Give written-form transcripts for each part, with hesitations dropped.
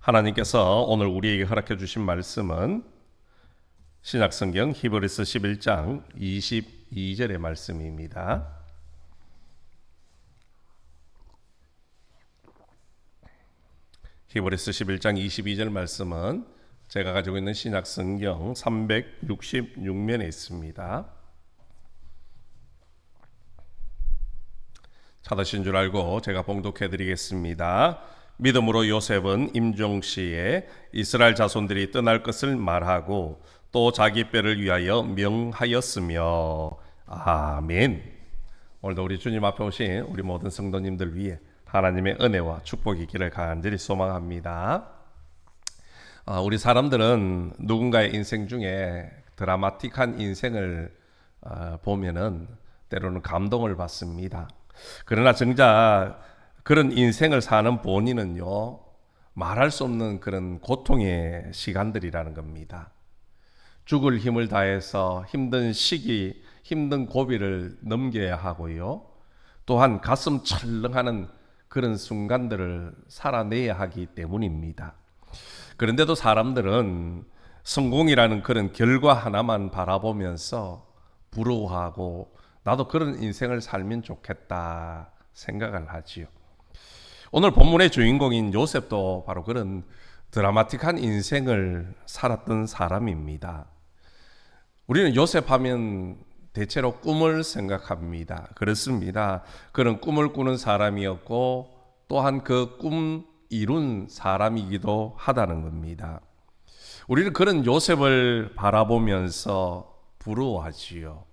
하나님께서 오늘 우리에게 허락해 주신 말씀은 신약성경 히브리서 11장 22절의 말씀입니다. 히브리서 11장 22절 말씀은 제가 가지고 있는 신약성경 366면에 있습니다. 찾으신 줄 알고 제가 봉독해 드리겠습니다. 믿음으로 요셉은 임종시에 이스라엘 자손들이 떠날 것을 말하고 또 자기 뼈를 위하여 명하였으며. 아멘. 오늘도 우리 주님 앞에 오신 우리 모든 성도님들 위해 하나님의 은혜와 축복이 있기를 간절히 소망합니다. 우리 사람들은 누군가의 인생 중에 드라마틱한 인생을 보면은 때로는 감동을 받습니다. 그러나 정작 그런 인생을 사는 본인은요, 말할 수 없는 그런 고통의 시간들이라는 겁니다. 죽을 힘을 다해서 힘든 시기, 힘든 고비를 넘겨야 하고요, 또한 가슴 철렁하는 그런 순간들을 살아내야 하기 때문입니다. 그런데도 사람들은 성공이라는 그런 결과 하나만 바라보면서 부러워하고 나도 그런 인생을 살면 좋겠다 생각을 하지요. 오늘 본문의 주인공인 요셉도 바로 그런 드라마틱한 인생을 살았던 사람입니다. 우리는 요셉 하면 대체로 꿈을 생각합니다. 그렇습니다. 그런 꿈을 꾸는 사람이었고 또한 그 꿈 이룬 사람이기도 하다는 겁니다. 우리는 그런 요셉을 바라보면서 부러워하지요.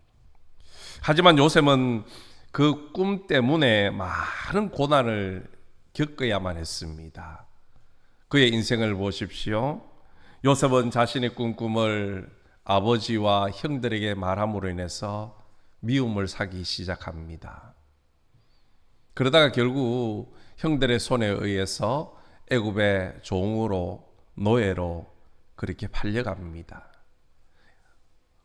하지만 요셉은 그 꿈 때문에 많은 고난을 겪어야만 했습니다. 그의 인생을 보십시오. 요셉은 자신의 꿈을 아버지와 형들에게 말함으로 인해서 미움을 사기 시작합니다. 그러다가 결국 형들의 손에 의해서 애굽의 종으로, 노예로 그렇게 팔려갑니다.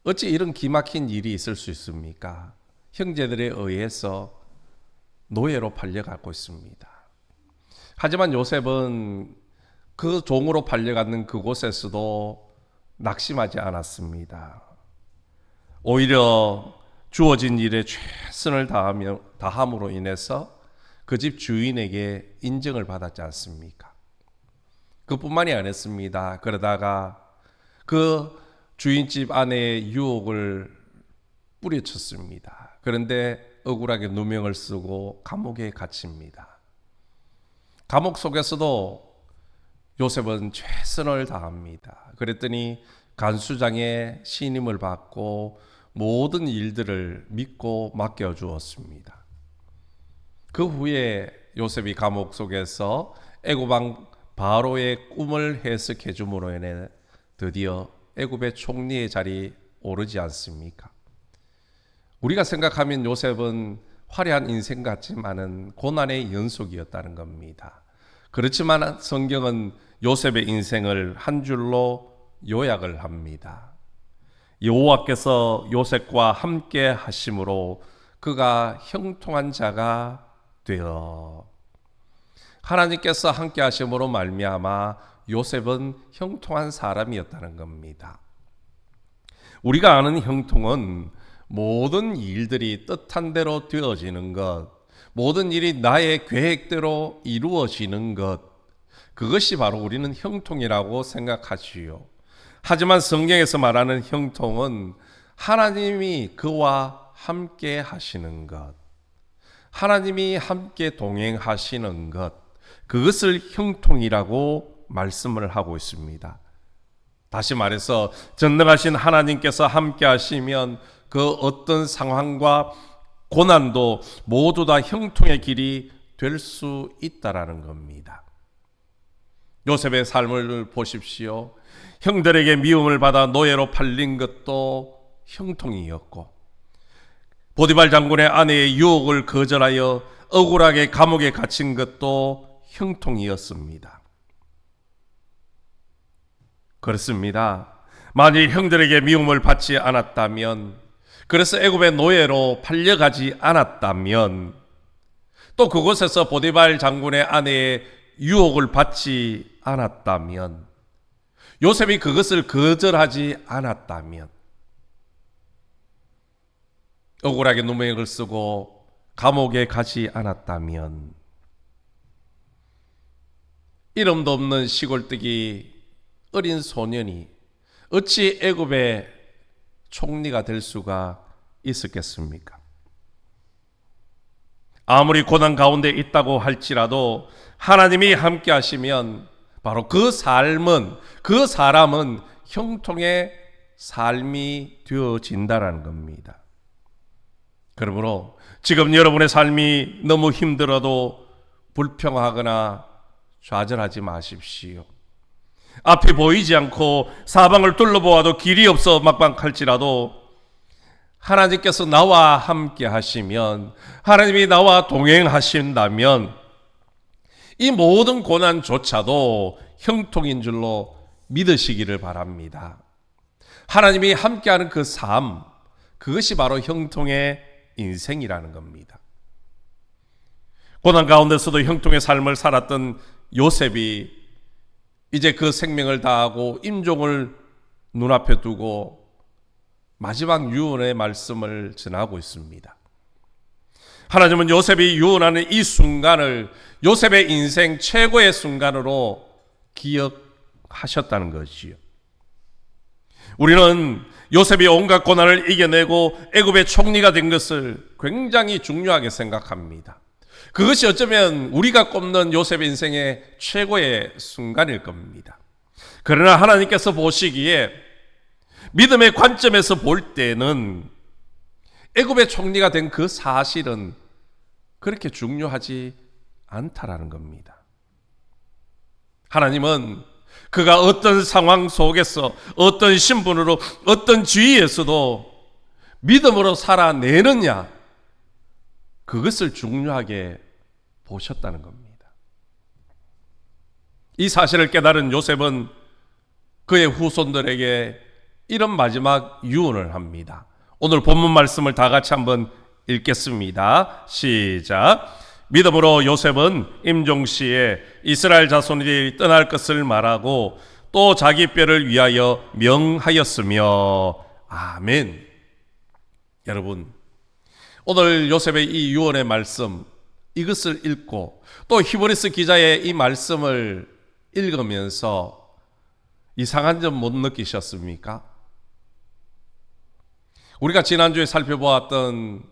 어찌 이런 기막힌 일이 있을 수 있습니까? 형제들에 의해서 노예로 팔려가고 있습니다. 하지만 요셉은 그 종으로 팔려가는 그곳에서도 낙심하지 않았습니다. 오히려 주어진 일에 최선을 다함으로 인해서 그 집 주인에게 인정을 받았지 않습니까? 그뿐만이 아니었습니다. 그러다가 그 주인집 아내의 유혹을 뿌리쳤습니다. 그런데 억울하게 누명을 쓰고 감옥에 갇힙니다. 감옥 속에서도 요셉은 최선을 다합니다. 그랬더니 간수장의 신임을 받고 모든 일들을 믿고 맡겨주었습니다. 그 후에 요셉이 감옥 속에서 애굽왕 바로의 꿈을 해석해 줌으로 인해 드디어 애굽의 총리의 자리에 오르지 않습니까? 우리가 생각하면 요셉은 화려한 인생 같지만은 고난의 연속이었다는 겁니다. 그렇지만 성경은 요셉의 인생을 한 줄로 요약을 합니다. 여호와께서 요셉과 함께 하심으로 그가 형통한 자가 되어. 하나님께서 함께 하심으로 말미암아 요셉은 형통한 사람이었다는 겁니다. 우리가 아는 형통은 모든 일들이 뜻한 대로 되어지는 것, 모든 일이 나의 계획대로 이루어지는 것, 그것이 바로 우리는 형통이라고 생각하지요. 하지만 성경에서 말하는 형통은 하나님이 그와 함께 하시는 것, 하나님이 함께 동행하시는 것, 그것을 형통이라고 말씀을 하고 있습니다. 다시 말해서 전능하신 하나님께서 함께 하시면 그 어떤 상황과 고난도 모두 다 형통의 길이 될 수 있다라는 겁니다. 요셉의 삶을 보십시오. 형들에게 미움을 받아 노예로 팔린 것도 형통이었고, 보디발 장군의 아내의 유혹을 거절하여 억울하게 감옥에 갇힌 것도 형통이었습니다. 그렇습니다. 만일 형들에게 미움을 받지 않았다면, 그래서 애굽의 노예로 팔려가지 않았다면, 또 그곳에서 보디발 장군의 아내의 유혹을 받지 않았다면, 요셉이 그것을 거절하지 않았다면, 억울하게 누명을 쓰고 감옥에 가지 않았다면, 이름도 없는 시골뜨기 어린 소년이 어찌 애굽의 총리가 될 수가 있었겠습니까? 아무리 고난 가운데 있다고 할지라도 하나님이 함께 하시면 바로 그 삶은, 그 사람은 형통의 삶이 되어진다라는 겁니다. 그러므로 지금 여러분의 삶이 너무 힘들어도 불평하거나 좌절하지 마십시오. 앞이 보이지 않고 사방을 둘러보아도 길이 없어 막막할지라도 하나님께서 나와 함께 하시면, 하나님이 나와 동행하신다면 이 모든 고난조차도 형통인 줄로 믿으시기를 바랍니다. 하나님이 함께하는 그 삶, 그것이 바로 형통의 인생이라는 겁니다. 고난 가운데서도 형통의 삶을 살았던 요셉이 이제 그 생명을 다하고 임종을 눈앞에 두고 마지막 유언의 말씀을 전하고 있습니다. 하나님은 요셉이 유언하는 이 순간을 요셉의 인생 최고의 순간으로 기억하셨다는 것이요. 우리는 요셉이 온갖 고난을 이겨내고 애굽의 총리가 된 것을 굉장히 중요하게 생각합니다. 그것이 어쩌면 우리가 꼽는 요셉 인생의 최고의 순간일 겁니다. 그러나 하나님께서 보시기에 믿음의 관점에서 볼 때는 애굽의 총리가 된 그 사실은 그렇게 중요하지 않다라는 겁니다. 하나님은 그가 어떤 상황 속에서, 어떤 신분으로, 어떤 지위에서도 믿음으로 살아내느냐, 그것을 중요하게 보셨다는 겁니다. 이 사실을 깨달은 요셉은 그의 후손들에게 이런 마지막 유언을 합니다. 오늘 본문 말씀을 다 같이 한번 읽겠습니다. 시작. 믿음으로 요셉은 임종시에 이스라엘 자손이 떠날 것을 말하고 또 자기 뼈를 위하여 명하였으며. 아멘. 여러분, 오늘 요셉의 이 유언의 말씀, 이것을 읽고 또 히브리서 기자의 이 말씀을 읽으면서 이상한 점 못 느끼셨습니까? 우리가 지난주에 살펴보았던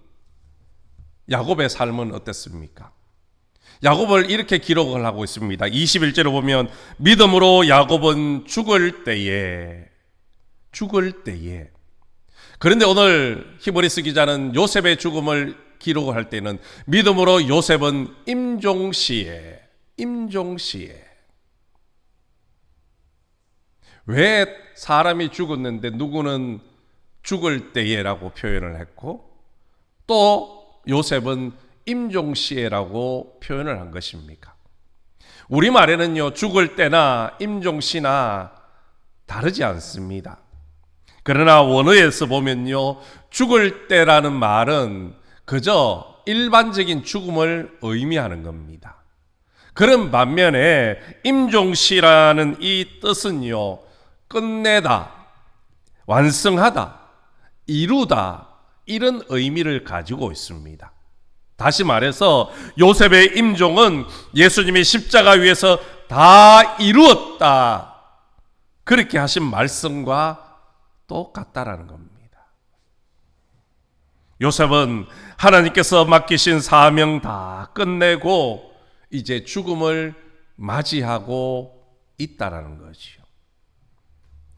야곱의 삶은 어땠습니까? 야곱을 이렇게 기록을 하고 있습니다. 21절을 보면 믿음으로 야곱은 죽을 때에. 그런데 오늘 히브리서 기자는 요셉의 죽음을 기록을 할 때는 믿음으로 요셉은 임종시에. 왜 사람이 죽었는데 누구는 죽을 때에라고 표현을 했고 또 요셉은 임종시에라고 표현을 한 것입니까? 우리말에는요, 죽을 때나 임종시나 다르지 않습니다. 그러나 원어에서 보면요, 죽을 때라는 말은 그저 일반적인 죽음을 의미하는 겁니다. 그런 반면에 임종시라는 이 뜻은요, 끝내다, 완성하다, 이루다, 이런 의미를 가지고 있습니다. 다시 말해서 요셉의 임종은 예수님이 십자가 위에서 다 이루었다, 그렇게 하신 말씀과 똑같다라는 겁니다. 요셉은 하나님께서 맡기신 사명 다 끝내고 이제 죽음을 맞이하고 있다라는 거지요.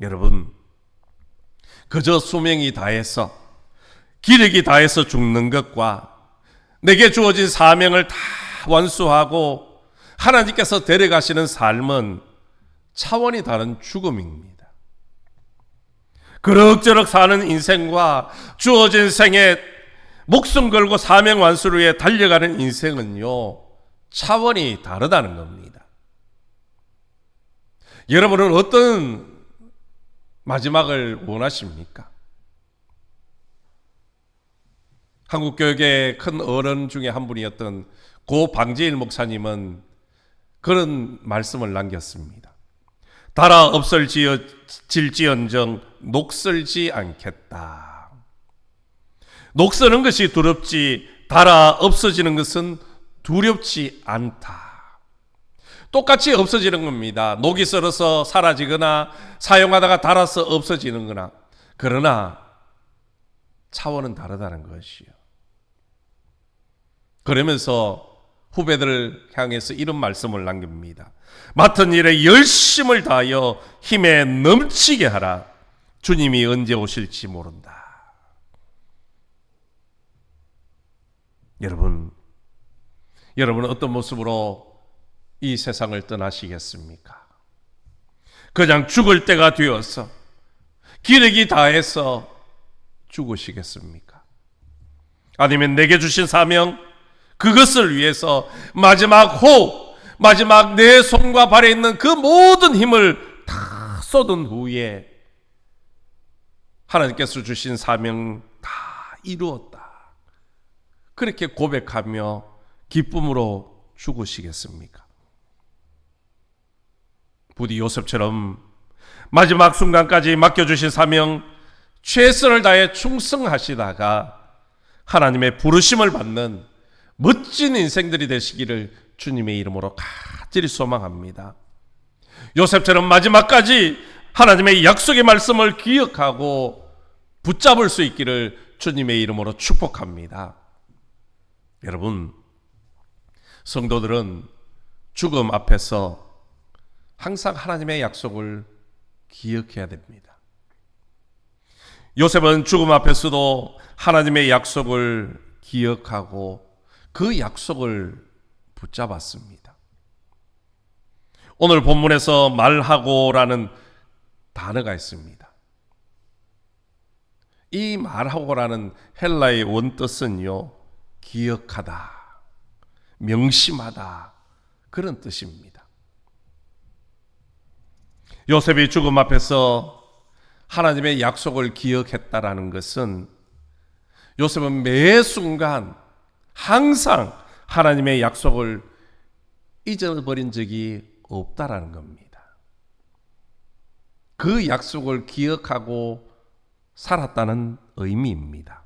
여러분, 그저 수명이 다해서, 기력이 다해서 죽는 것과 내게 주어진 사명을 다 완수하고 하나님께서 데려가시는 삶은 차원이 다른 죽음입니다. 그럭저럭 사는 인생과 주어진 생에 목숨 걸고 사명 완수를 위해 달려가는 인생은요, 차원이 다르다는 겁니다. 여러분은 어떤 마지막을 원하십니까? 한국교육의 큰 어른 중에 한 분이었던 고 방재일 목사님은 그런 말씀을 남겼습니다. 달아 없어질지언정 녹슬지 않겠다. 녹서는 것이 두렵지 달아 없어지는 것은 두렵지 않다. 똑같이 없어지는 겁니다. 녹이 썰어서 사라지거나 사용하다가 닳아서 없어지는 거나. 그러나 차원은 다르다는 것이요. 그러면서 후배들을 향해서 이런 말씀을 남깁니다. 맡은 일에 열심을 다하여 힘에 넘치게 하라. 주님이 언제 오실지 모른다. 여러분은 어떤 모습으로 이 세상을 떠나시겠습니까? 그냥 죽을 때가 되어서 기력이 다해서 죽으시겠습니까? 아니면 내게 주신 사명, 그것을 위해서 마지막 호흡, 마지막 내 손과 발에 있는 그 모든 힘을 다 쏟은 후에 하나님께서 주신 사명 다 이루었다. 그렇게 고백하며 기쁨으로 죽으시겠습니까? 부디 요셉처럼 마지막 순간까지 맡겨주신 사명 최선을 다해 충성하시다가 하나님의 부르심을 받는 멋진 인생들이 되시기를 주님의 이름으로 간절히 소망합니다. 요셉처럼 마지막까지 하나님의 약속의 말씀을 기억하고 붙잡을 수 있기를 주님의 이름으로 축복합니다. 여러분, 성도들은 죽음 앞에서 항상 하나님의 약속을 기억해야 됩니다. 요셉은 죽음 앞에서도 하나님의 약속을 기억하고 그 약속을 붙잡았습니다. 오늘 본문에서 말하고라는 단어가 있습니다. 이 말하고라는 헬라의 원뜻은요, 기억하다, 명심하다, 그런 뜻입니다. 요셉이 죽음 앞에서 하나님의 약속을 기억했다라는 것은 요셉은 매 순간 항상 하나님의 약속을 잊어버린 적이 없다라는 겁니다. 그 약속을 기억하고 살았다는 의미입니다.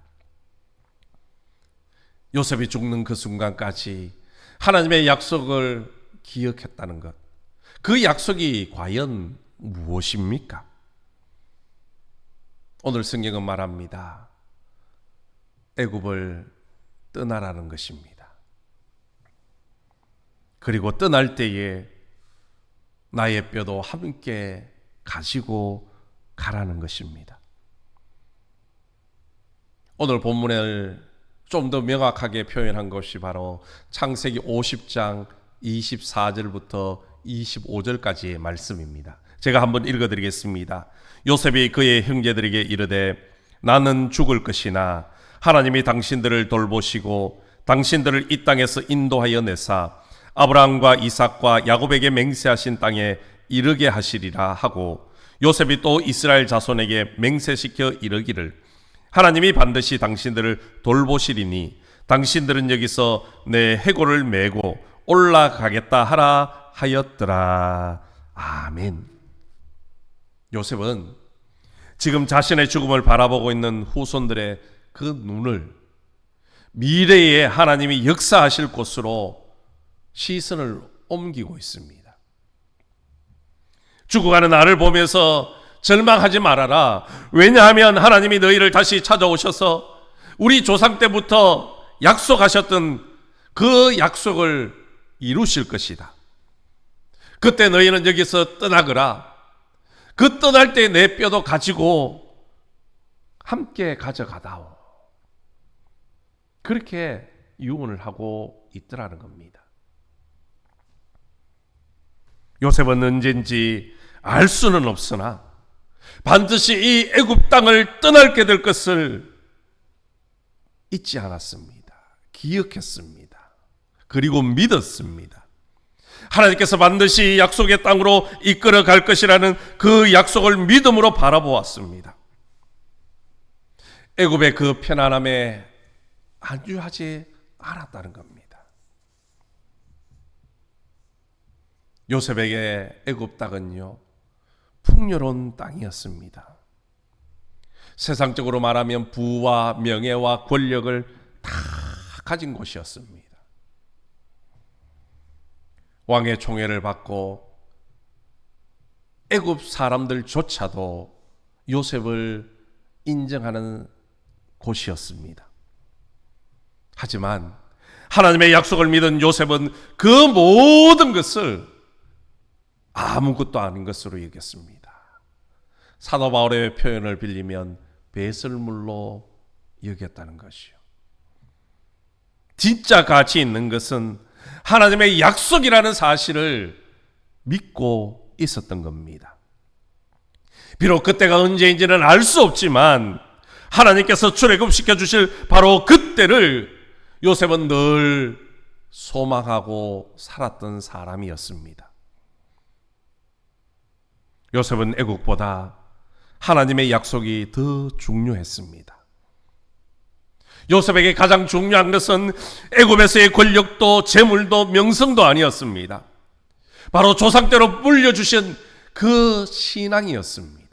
요셉이 죽는 그 순간까지 하나님의 약속을 기억했다는 것, 그 약속이 과연 무엇입니까? 오늘 성경은 말합니다. 애굽을 떠나라는 것입니다. 그리고 떠날 때에 나의 뼈도 함께 가지고 가라는 것입니다. 오늘 본문을 좀 더 명확하게 표현한 것이 바로 창세기 50장 24절부터 25절까지의 말씀입니다. 제가 한번 읽어드리겠습니다. 요셉이 그의 형제들에게 이르되 나는 죽을 것이나 하나님이 당신들을 돌보시고 당신들을 이 땅에서 인도하여 내사 아브라함과 이삭과 야곱에게 맹세하신 땅에 이르게 하시리라 하고 요셉이 또 이스라엘 자손에게 맹세시켜 이르기를 하나님이 반드시 당신들을 돌보시리니 당신들은 여기서 내 해골을 메고 올라가겠다 하라 하였더라. 아멘. 요셉은 지금 자신의 죽음을 바라보고 있는 후손들의 그 눈을 미래에 하나님이 역사하실 곳으로 시선을 옮기고 있습니다. 죽어가는 나를 보면서 절망하지 말아라. 왜냐하면 하나님이 너희를 다시 찾아오셔서 우리 조상 때부터 약속하셨던 그 약속을 이루실 것이다. 그때 너희는 여기서 떠나거라. 그 떠날 때 내 뼈도 가지고 함께 가져가다오. 그렇게 유언을 하고 있더라는 겁니다. 요셉은 언젠지 알 수는 없으나 반드시 이 애굽 땅을 떠나게 될 것을 잊지 않았습니다. 기억했습니다. 그리고 믿었습니다. 하나님께서 반드시 약속의 땅으로 이끌어 갈 것이라는 그 약속을 믿음으로 바라보았습니다. 애굽의 그 편안함에 안주하지 않았다는 겁니다. 요셉에게 애굽 땅은요, 풍요로운 땅이었습니다. 세상적으로 말하면 부와 명예와 권력을 다 가진 곳이었습니다. 왕의 총애를 받고 애굽 사람들조차도 요셉을 인정하는 곳이었습니다. 하지만 하나님의 약속을 믿은 요셉은 그 모든 것을 아무것도 아닌 것으로 여겼습니다. 사도 바울의 표현을 빌리면 배설물로 여겼다는 것이요. 진짜 가치 있는 것은 하나님의 약속이라는 사실을 믿고 있었던 겁니다. 비록 그때가 언제인지는 알 수 없지만 하나님께서 출애굽시켜 주실 바로 그때를 요셉은 늘 소망하고 살았던 사람이었습니다. 요셉은 애국보다 하나님의 약속이 더 중요했습니다. 요셉에게 가장 중요한 것은 애굽에서의 권력도 재물도 명성도 아니었습니다. 바로 조상 때로 물려주신 그 신앙이었습니다.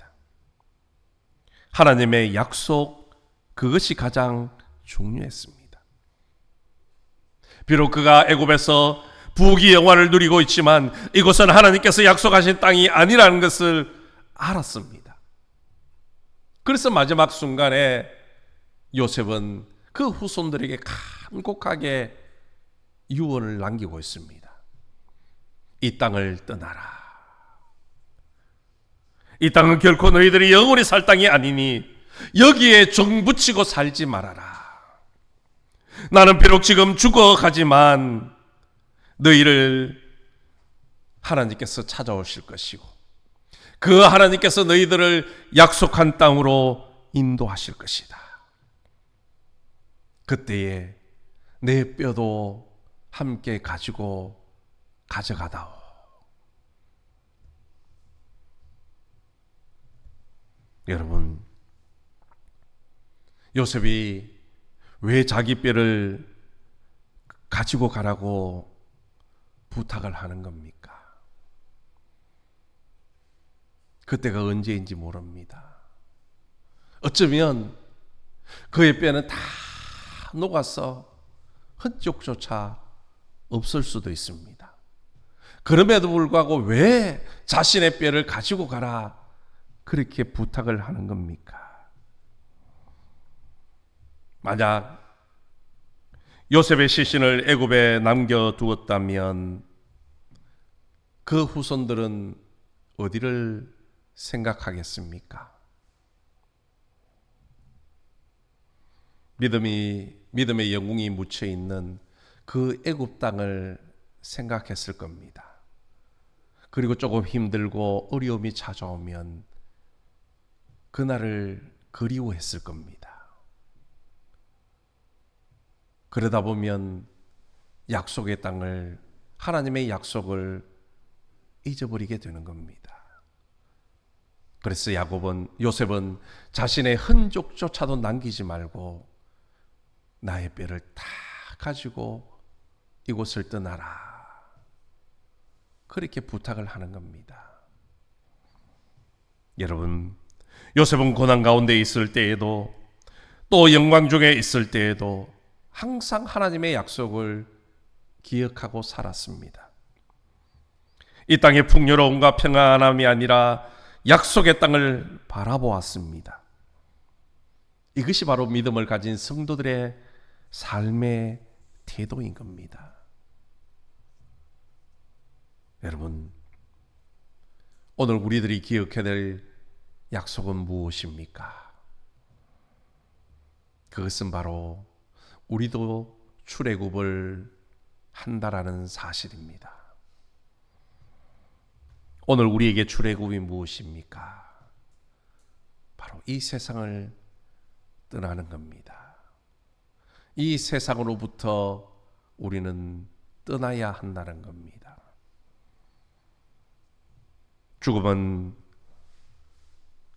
하나님의 약속, 그것이 가장 중요했습니다. 비록 그가 애굽에서 부귀 영화를 누리고 있지만 이곳은 하나님께서 약속하신 땅이 아니라는 것을 알았습니다. 그래서 마지막 순간에 요셉은 그 후손들에게 간곡하게 유언을 남기고 있습니다. 이 땅을 떠나라. 이 땅은 결코 너희들이 영원히 살 땅이 아니니 여기에 정붙이고 살지 말아라. 나는 비록 지금 죽어가지만 너희를 하나님께서 찾아오실 것이고 그 하나님께서 너희들을 약속한 땅으로 인도하실 것이다. 그때에 내 뼈도 함께 가지고 가져가다오. 여러분, 요셉이 왜 자기 뼈를 가지고 가라고 부탁을 하는 겁니까? 그때가 언제인지 모릅니다. 어쩌면 그의 뼈는 다 녹아서 흔적조차 없을 수도 있습니다. 그럼에도 불구하고 왜 자신의 뼈를 가지고 가라 그렇게 부탁을 하는 겁니까? 만약 요셉의 시신을 애굽에 남겨두었다면 그 후손들은 어디를 생각하겠습니까? 믿음의 영웅이 묻혀 있는 그 애굽 땅을 생각했을 겁니다. 그리고 조금 힘들고 어려움이 찾아오면 그날을 그리워했을 겁니다. 그러다 보면 약속의 땅을, 하나님의 약속을 잊어버리게 되는 겁니다. 그래서 요셉은 자신의 흔적조차도 남기지 말고 나의 뼈를 다 가지고 이곳을 떠나라. 그렇게 부탁을 하는 겁니다. 여러분, 요셉은 고난 가운데 있을 때에도 또 영광 중에 있을 때에도 항상 하나님의 약속을 기억하고 살았습니다. 이 땅의 풍요로움과 평안함이 아니라 약속의 땅을 바라보았습니다. 이것이 바로 믿음을 가진 성도들의 삶의 태도인 겁니다. 여러분, 오늘 우리들이 기억해야 될 약속은 무엇입니까? 그것은 바로 우리도 출애굽을 한다라는 사실입니다. 오늘 우리에게 출애굽이 무엇입니까? 바로 이 세상을 떠나는 겁니다. 이 세상으로부터 우리는 떠나야 한다는 겁니다. 죽음은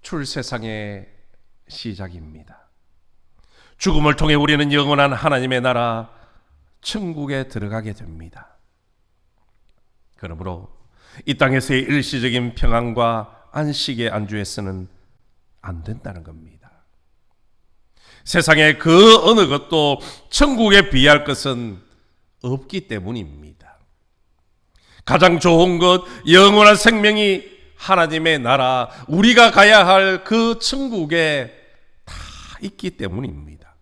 출세상의 시작입니다. 죽음을 통해 우리는 영원한 하나님의 나라 천국에 들어가게 됩니다. 그러므로 이 땅에서의 일시적인 평안과 안식에 안주해서는 안 된다는 겁니다. 세상의 그 어느 것도 천국에 비할 것은 없기 때문입니다. 가장 좋은 것, 영원한 생명이 하나님의 나라, 우리가 가야 할 그 천국에 다 있기 때문입니다.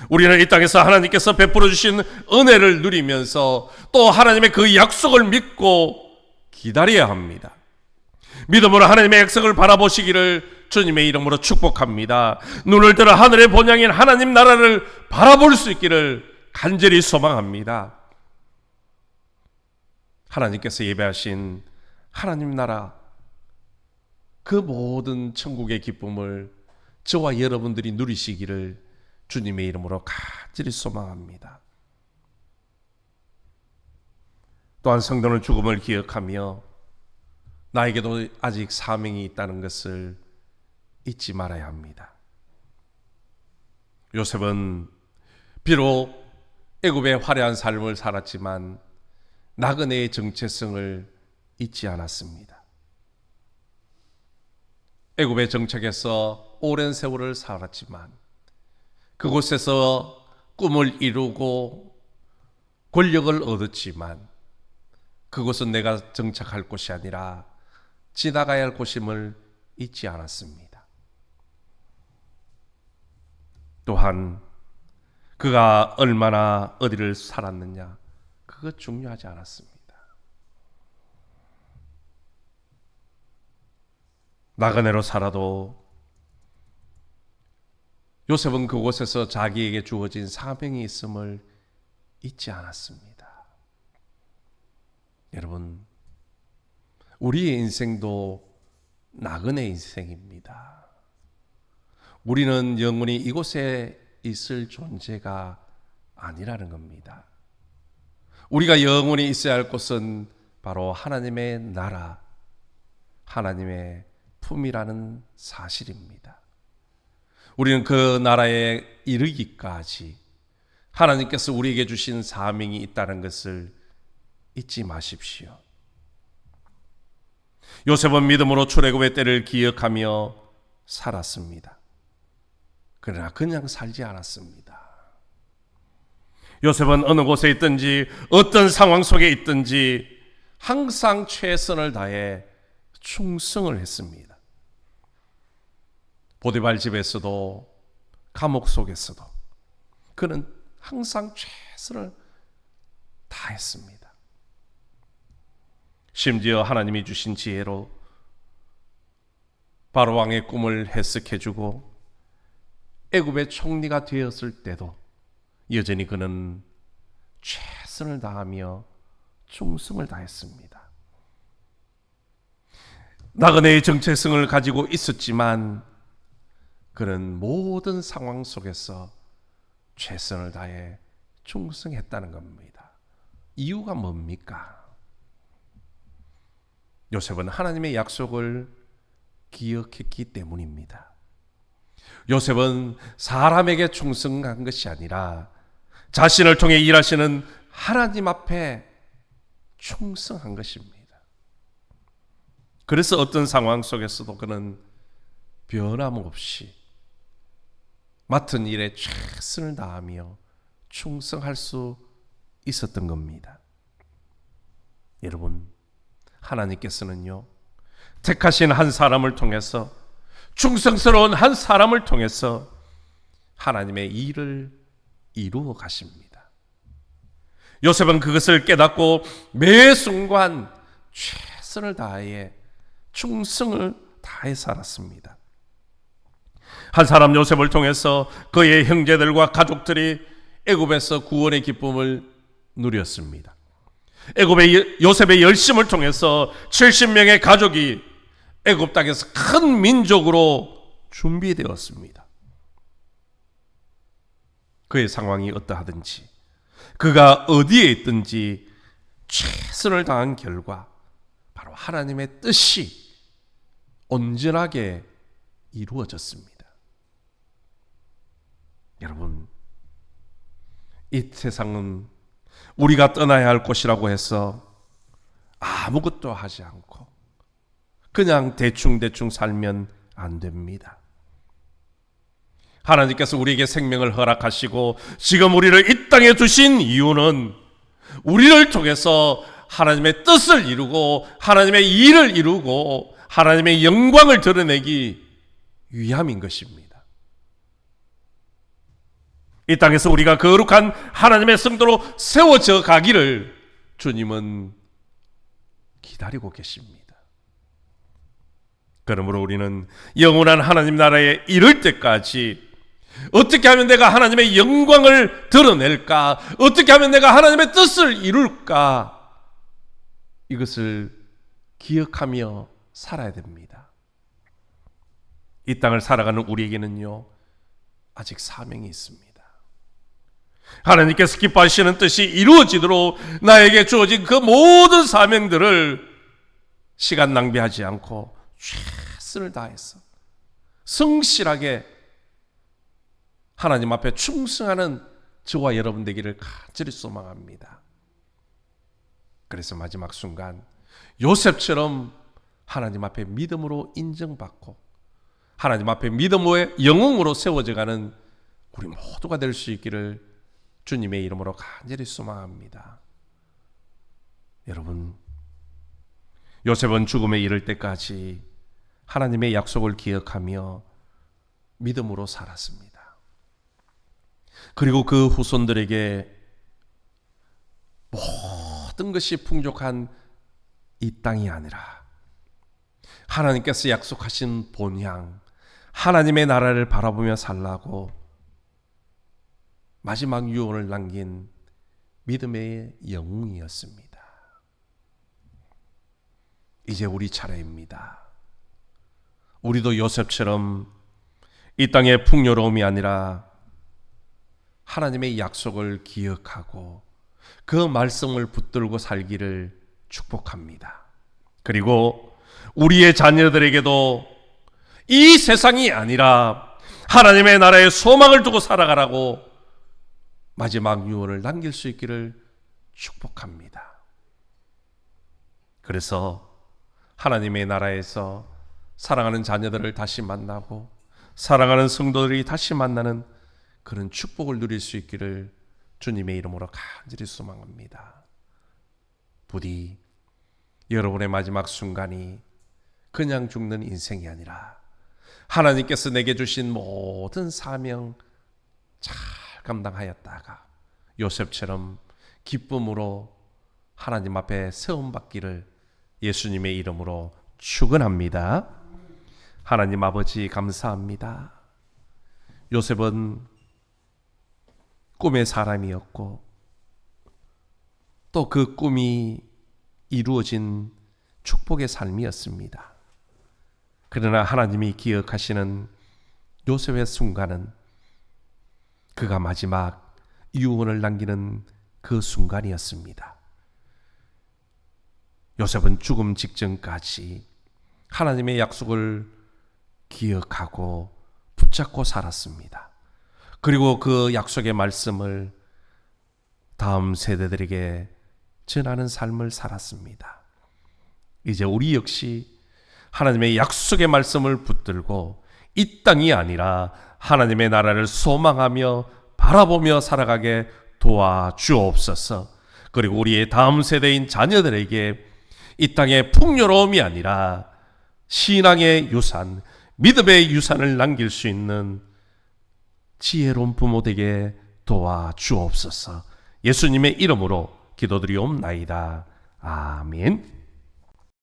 우리는 이 땅에서 하나님께서 베풀어 주신 은혜를 누리면서 또 하나님의 그 약속을 믿고 기다려야 합니다. 믿음으로 하나님의 약속을 바라보시기를 주님의 이름으로 축복합니다. 눈을 들어 하늘의 본향인 하나님 나라를 바라볼 수 있기를 간절히 소망합니다. 하나님께서 예배하신 하나님 나라, 그 모든 천국의 기쁨을 저와 여러분들이 누리시기를 주님의 이름으로 간절히 소망합니다. 또한 성도는 죽음을 기억하며 나에게도 아직 사명이 있다는 것을 잊지 말아야 합니다. 요셉은 비록 애굽의 화려한 삶을 살았지만 나그네의 정체성을 잊지 않았습니다. 애굽의 정착에서 오랜 세월을 살았지만 그곳에서 꿈을 이루고 권력을 얻었지만 그곳은 내가 정착할 곳이 아니라 지나가야 할 곳임을 잊지 않았습니다. 또한 그가 얼마나 어디를 살았느냐, 그것 중요하지 않았습니다. 나그네로 살아도 요셉은 그곳에서 자기에게 주어진 사명이 있음을 잊지 않았습니다. 여러분, 우리의 인생도 나그네 인생입니다. 우리는 영원히 이곳에 있을 존재가 아니라는 겁니다. 우리가 영원히 있어야 할 곳은 바로 하나님의 나라, 하나님의 품이라는 사실입니다. 우리는 그 나라에 이르기까지 하나님께서 우리에게 주신 사명이 있다는 것을 잊지 마십시오. 요셉은 믿음으로 출애굽의 때를 기억하며 살았습니다. 그러나 그냥 살지 않았습니다. 요셉은 어느 곳에 있든지 어떤 상황 속에 있든지 항상 최선을 다해 충성을 했습니다. 보디발 집에서도 감옥 속에서도 그는 항상 최선을 다했습니다. 심지어 하나님이 주신 지혜로 바로 왕의 꿈을 해석해주고 애굽의 총리가 되었을 때도 여전히 그는 최선을 다하며 충성을 다했습니다. 나그네의 정체성을 가지고 있었지만 그는 모든 상황 속에서 최선을 다해 충성했다는 겁니다. 이유가 뭡니까? 요셉은 하나님의 약속을 기억했기 때문입니다. 요셉은 사람에게 충성한 것이 아니라 자신을 통해 일하시는 하나님 앞에 충성한 것입니다. 그래서 어떤 상황 속에서도 그는 변함없이 맡은 일에 최선을 다하며 충성할 수 있었던 겁니다. 여러분, 하나님께서는요, 택하신 한 사람을 통해서, 충성스러운 한 사람을 통해서 하나님의 일을 이루어 가십니다. 요셉은 그것을 깨닫고 매 순간 최선을 다해 충성을 다해 살았습니다. 한 사람 요셉을 통해서 그의 형제들과 가족들이 애굽에서 구원의 기쁨을 누렸습니다. 애굽의 요셉의 열심을 통해서 70명의 가족이 애굽 땅에서 큰 민족으로 준비되었습니다. 그의 상황이 어떠하든지 그가 어디에 있든지 최선을 다한 결과 바로 하나님의 뜻이 온전하게 이루어졌습니다. 여러분, 이 세상은 우리가 떠나야 할 곳이라고 해서 아무것도 하지 않고 그냥 대충대충 살면 안 됩니다. 하나님께서 우리에게 생명을 허락하시고 지금 우리를 이 땅에 두신 이유는 우리를 통해서 하나님의 뜻을 이루고 하나님의 일을 이루고 하나님의 영광을 드러내기 위함인 것입니다. 이 땅에서 우리가 거룩한 하나님의 성도로 세워져 가기를 주님은 기다리고 계십니다. 그러므로 우리는 영원한 하나님 나라에 이를 때까지 어떻게 하면 내가 하나님의 영광을 드러낼까? 어떻게 하면 내가 하나님의 뜻을 이룰까? 이것을 기억하며 살아야 됩니다. 이 땅을 살아가는 우리에게는요, 아직 사명이 있습니다. 하나님께서 기뻐하시는 뜻이 이루어지도록 나에게 주어진 그 모든 사명들을 시간 낭비하지 않고 최선을 다해서 성실하게 하나님 앞에 충성하는 저와 여러분 되기를 간절히 소망합니다. 그래서 마지막 순간 요셉처럼 하나님 앞에 믿음으로 인정받고 하나님 앞에 믿음의 영웅으로 세워져가는 우리 모두가 될 수 있기를 주님의 이름으로 간절히 소망합니다. 여러분, 요셉은 죽음에 이를 때까지 하나님의 약속을 기억하며 믿음으로 살았습니다. 그리고 그 후손들에게 모든 것이 풍족한 이 땅이 아니라 하나님께서 약속하신 본향 하나님의 나라를 바라보며 살라고 마지막 유언을 남긴 믿음의 영웅이었습니다. 이제 우리 차례입니다. 우리도 요셉처럼 이 땅의 풍요로움이 아니라 하나님의 약속을 기억하고 그 말씀을 붙들고 살기를 축복합니다. 그리고 우리의 자녀들에게도 이 세상이 아니라 하나님의 나라의 소망을 두고 살아가라고 마지막 유언을 남길 수 있기를 축복합니다. 그래서 하나님의 나라에서 사랑하는 자녀들을 다시 만나고 사랑하는 성도들이 다시 만나는 그런 축복을 누릴 수 있기를 주님의 이름으로 간절히 소망합니다. 부디 여러분의 마지막 순간이 그냥 죽는 인생이 아니라 하나님께서 내게 주신 모든 사명 잘 감당하였다가 요셉처럼 기쁨으로 하나님 앞에 세움받기를 예수님의 이름으로 축원합니다. 하나님 아버지 감사합니다. 요셉은 꿈의 사람이었고 또 그 꿈이 이루어진 축복의 삶이었습니다. 그러나 하나님이 기억하시는 요셉의 순간은 그가 마지막 유언을 남기는 그 순간이었습니다. 요셉은 죽음 직전까지 하나님의 약속을 기억하고 붙잡고 살았습니다. 그리고 그 약속의 말씀을 다음 세대들에게 전하는 삶을 살았습니다. 이제 우리 역시 하나님의 약속의 말씀을 붙들고 이 땅이 아니라 하나님의 나라를 소망하며 바라보며 살아가게 도와주옵소서. 그리고 우리의 다음 세대인 자녀들에게 이 땅의 풍요로움이 아니라 신앙의 유산, 믿음의 유산을 남길 수 있는 지혜로운 부모 되게 도와주옵소서. 예수님의 이름으로 기도드리옵나이다. 아멘.